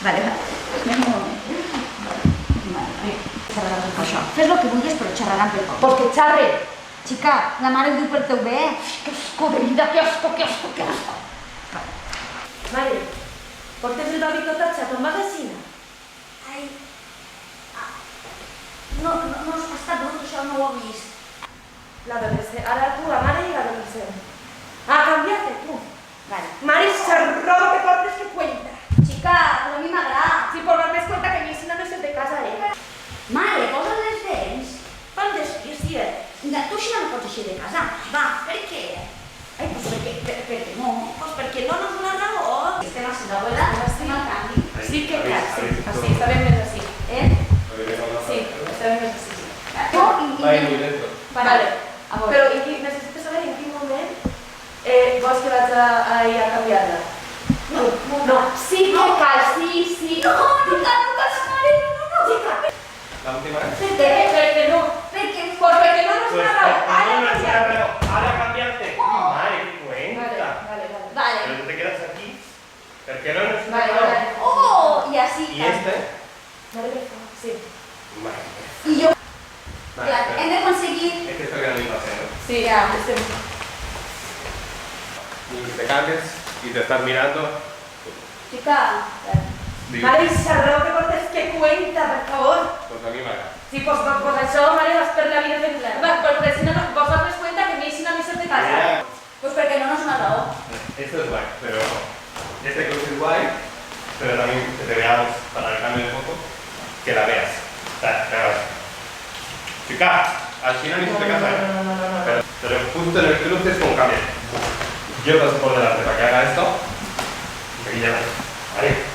Vale, vale. Vale, xerraran per això. Fes el que vulguis, però xerraran per poc. Pues que xarre. Xica, la mare ho diu per teu bé. Que asco, de vida, que asco, que asco, que asco. Mare, portes el babicotatge a ton vecina? Ai... No està brut, això no ho he vist. L'adolescent. Ara tu, la mare i l'adolescent. Ah, canvia't, tu. Vale. Mare, esa roba que portes que cuenta. Xica, però a mi m'agrada. Sí, por darme cuenta que mi vecina no es de casa, Mare, posa les dents. Fan desquicia. Tu així no pots eixir de casa. Va, per què? Ai, doncs perquè no. Doncs perquè no és una raó. Estem a la abuela, estem al canvi. Sí, que cal, sí. Así, está bien més así. Eh? Sí, está bien més así. No, Ahí muy dentro. Vale. Amor. Però necessito saber en quin moment vols que vaig a canviar-la. No, sí que cal, sí. No cal, mare, no. Sí cal. La última vez. Perquè no. Perquè... Porque no nos Pues ha dado. no es raro. Ahora cambiarte. Madre, qué cuenta. Vale. Pero tú te quedas aquí. Porque no nos ha Vale. dado. Oh, i així. Y este. Sí. Madre. I jo... Vale, Ja, pero- hem d'aconseguir... Es que esto queda muy fácil, ¿no? Sí, ya, estem. Y te cambias y te estás mirando. Xica... Digo, Mare, esa roba que portes que cuenta, per favor. pues a mí me haga. Sí, pues això, mare, vas per la vida fent... Perquè si no, vos dades cuenta que mi vecina no es de casa. Pues perquè no és una raó. Esto es guay, pero este cruz es guay, pero también que te veamos para el cambio de foto, que la veas. O sea, que la veas. Chica, al final ni se te casa, ¿eh? Pero justo en el cruce es como cambia. Yo paso por delante para que haga esto. Y aquí ya ves. Vale.